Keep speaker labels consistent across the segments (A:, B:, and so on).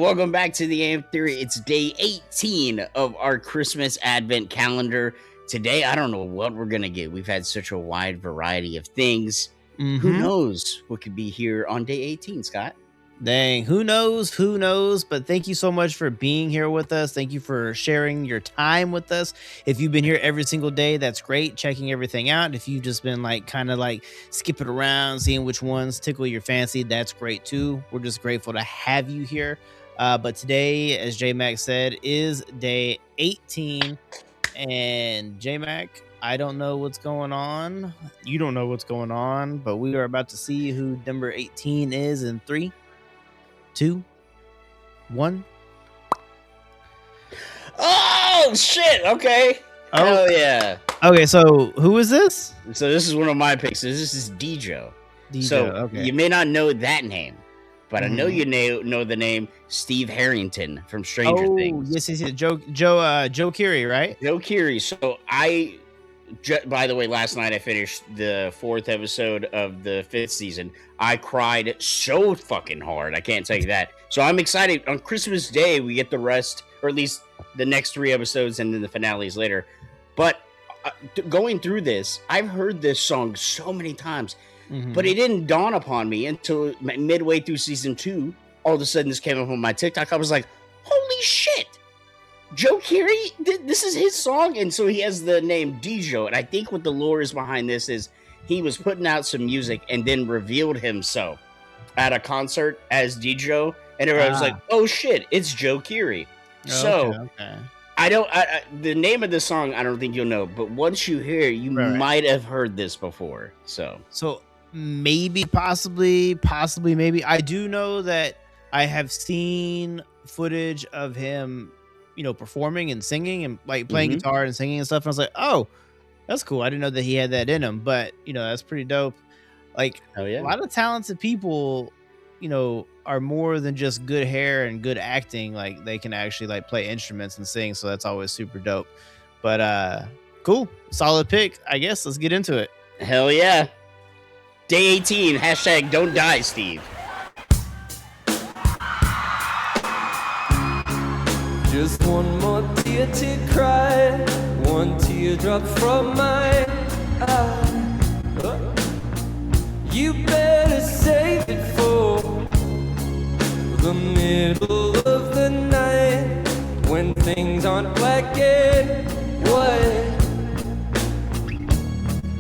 A: welcome back to the AM Theory. It's day 18 of our Christmas Advent calendar. Today, I don't know what we're going to get. We've had such a wide variety of things. Who knows what could be here on day 18, Scott?
B: Dang, who knows? Who knows? But thank you so much for being here with us. Thank you for sharing your time with us. If you've been here every single day, that's great. Checking everything out. If you've just been kind of skipping around, seeing which ones tickle your fancy, that's great too. We're just grateful to have you here. But today, as J-Mac said, is day 18. And J-Mac, I don't know what's going on. You don't know what's going on, but we are about to see who number 18 is in 3, 2, 1.
A: Oh shit! Okay. Oh yeah.
B: Okay, so who is this?
A: So this is one of my picks. This is Dijo. So
B: okay.
A: you may not know that name, but I know you know the name Steve Harrington from Stranger Things.
B: Yes. Joe Keery, right?
A: Joe Keery. So by the way, last night I finished the 4th episode of the 5th season. I cried so fucking hard. I can't tell you that. So I'm excited. On Christmas Day, we get the rest, or at least the next 3 episodes, and then the finales later. But going through this, I've heard this song so many times, but it didn't dawn upon me until midway through season 2. All of a sudden, this came up on my TikTok. I was like, holy shit! Joe Keery, this is his song, and so he has the name Dijo. And I think what the lore is behind this is he was putting out some music and then revealed himself at a concert as Dijo, and everybody was like, "Oh shit, it's Joe Keery."
B: Okay.
A: The name of the song I don't think you'll know, but once you hear it, you might have heard this before. So
B: maybe, possibly, maybe. I do know that I have seen footage of him, performing and singing and playing guitar and singing and stuff. And I was like, oh, that's cool. I didn't know that he had that in him, but that's pretty dope. A lot of talented people, are more than just good hair and good acting. They can actually play instruments and sing. So that's always super dope. But cool. Solid pick, I guess. Let's get into it.
A: Hell yeah. Day 18, hashtag don't die, Steve.
C: Just one more tear to cry, one teardrop from my eye. You better save it for the middle of the night, when things aren't black and white.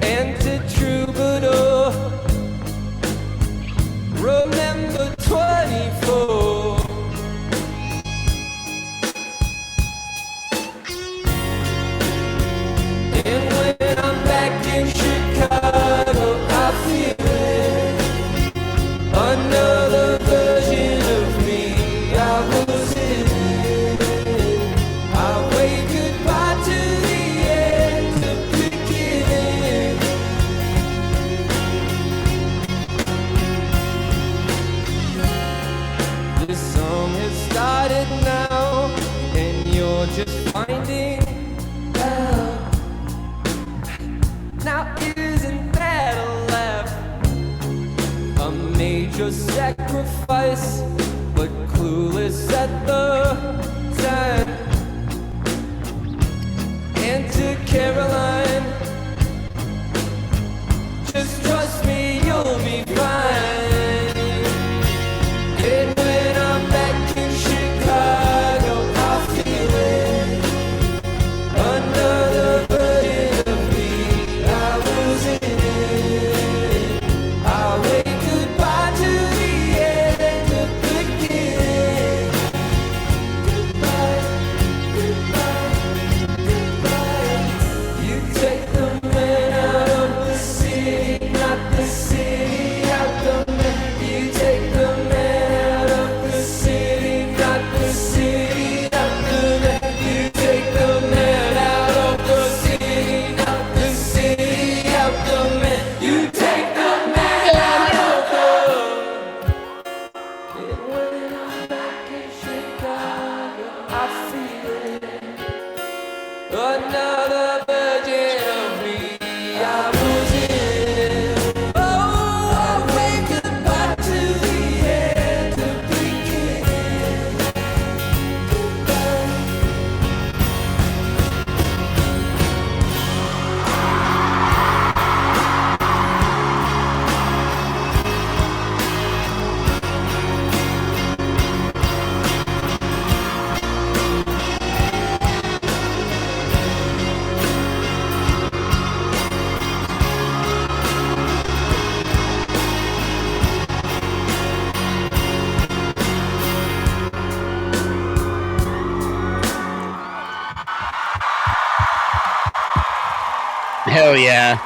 C: And to troubadour, remember 24. When I'm back in Chicago, I feel it. Another version of me, I was in it. I wave goodbye to the end of beginning. This song has started now, and you're just finding out. Now isn't that a laugh? A major sacrifice, but clueless at the time. And to Caroline, just trust me, you'll be fine. And when I'm back in Chicago, I feel it. Another version of me, I was in it. I wave goodbye to the end of beginning. Goodbye, goodbye, goodbye. You take the man out of the city, not the city out the man. You take the man out of the city, not the city out the man. You take the man out of the city, not the city out the man. You take the man out of the. And when I'm back in Chicago, I feel it. Another version of me, I was in. Oh, I wave goodbye to the end of beginning.
A: Hell yeah.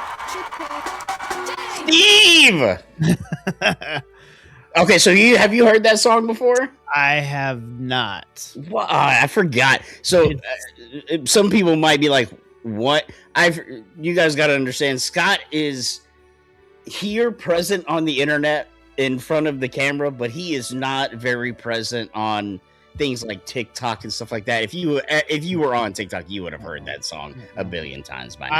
A: Steve! Okay, so have you heard that song before?
B: I have not.
A: What? I forgot. So some people might be like, "What?" You guys got to understand. Scott is here, present on the internet in front of the camera, but he is not very present on things like TikTok and stuff like that. If you were on TikTok, you would have heard that song a billion times by now.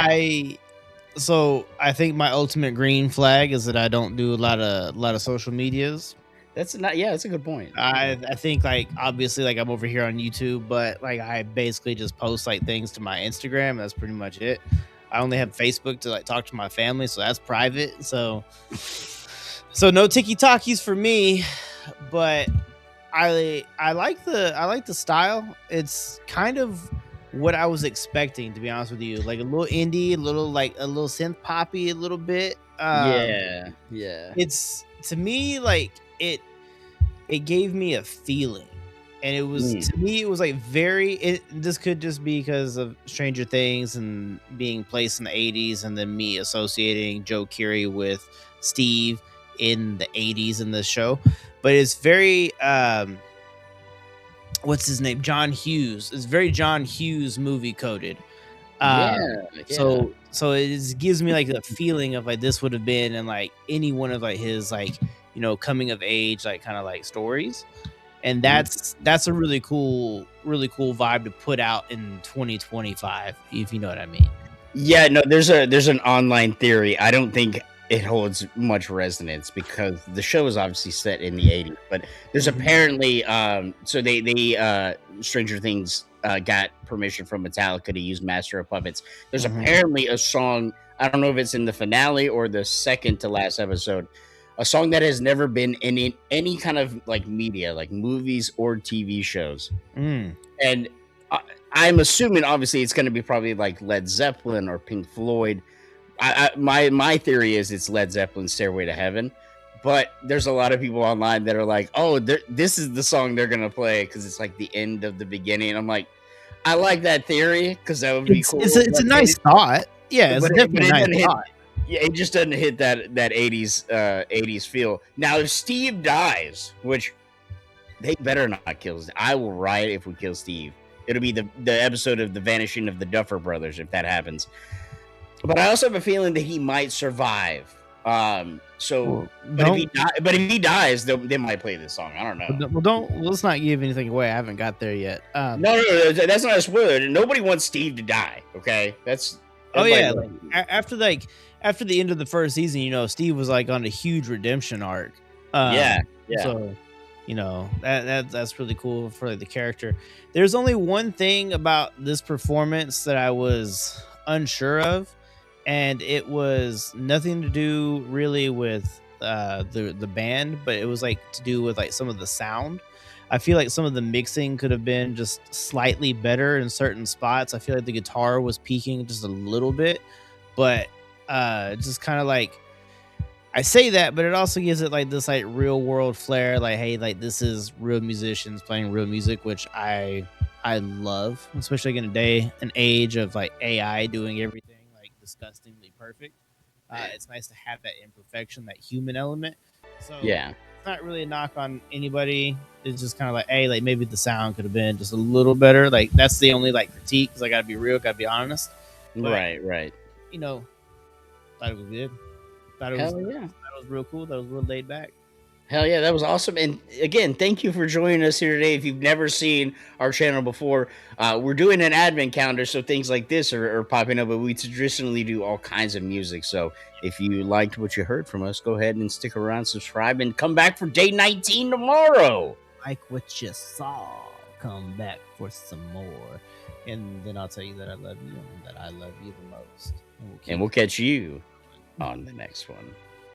B: I think my ultimate green flag is that I don't do a lot of social medias.
A: That's a good point.
B: I think like obviously like I'm over here on YouTube, but like I basically just post like things to my Instagram. That's pretty much it. I only have Facebook to like talk to my family, so that's private. So no tiki talkies for me, but I like the style. It's kind of what I was expecting, to be honest with you. Like a little indie, a little synth poppy, a little bit.
A: Yeah.
B: It's to me like it gave me a feeling, and it was to me it was like this could just be because of Stranger Things and being placed in the 80s, and then me associating Joe Keery with Steve in the 80s in this show, but it's very what's his name, John Hughes. It's very John Hughes movie coded. So it gives me like the feeling of like this would have been in like any one of like his like coming of age like kind of like stories, and that's a really cool vibe to put out in 2025, if you know what I mean.
A: Yeah, no, there's an online theory. I don't think it holds much resonance because the show is obviously set in the 80s, but there's apparently so they Stranger Things got permission from Metallica to use Master of Puppets. There's apparently a song, I don't know if it's in the finale or the second to last episode, a song that has never been in any kind of like media, like movies or TV shows. And I'm assuming obviously it's going to be probably like Led Zeppelin or Pink Floyd. My theory is it's Led Zeppelin's Stairway to Heaven, but there's a lot of people online that are like, oh, this is the song they're going to play because it's like the end of the beginning. I'm like, I like that theory because that would be cool.
B: It's a nice thought. Yeah, it's definitely a nice thought.
A: Yeah, it just doesn't hit that 80s feel. Now, if Steve dies, which they better not kill, I will riot if we kill Steve. It'll be the episode of The Vanishing of the Duffer Brothers if that happens. But I also have a feeling that he might survive. If he dies, they might play this song. I don't know.
B: Let's not give anything away. I haven't got there yet.
A: No, that's not a spoiler. Nobody wants Steve to die. Okay, that's.
B: Oh yeah, like, after the end of the first season, Steve was like on a huge redemption arc.
A: Yeah.
B: So, that's really cool for like, the character. There's only one thing about this performance that I was unsure of, and it was nothing to do really with the band, but it was like to do with like some of the sound. I feel like some of the mixing could have been just slightly better in certain spots. I feel like the guitar was peaking just a little bit, but just kind of like, I say that, but it also gives it like this like real world flair. Like, hey, like this is real musicians playing real music, which I love, especially in an age of like AI doing everything like disgustingly perfect. It's nice to have that imperfection, that human element. So
A: yeah,
B: it's not really a knock on anybody. It's just kind of like, hey, like maybe the sound could have been just a little better. Like that's the only like critique, because I gotta be real, gotta be honest. But,
A: right.
B: Thought it was good. Thought it was real cool. That was real laid back.
A: Hell yeah, that was awesome. And again, thank you for joining us here today. If you've never seen our channel before, we're doing an advent calendar, so things like this are popping up, but we traditionally do all kinds of music. So if you liked what you heard from us, go ahead and stick around, subscribe, and come back for day 19 tomorrow.
B: Like what you saw, come back for some more. And then I'll tell you that I love you and that I love you the most.
A: And we'll catch you on the next one.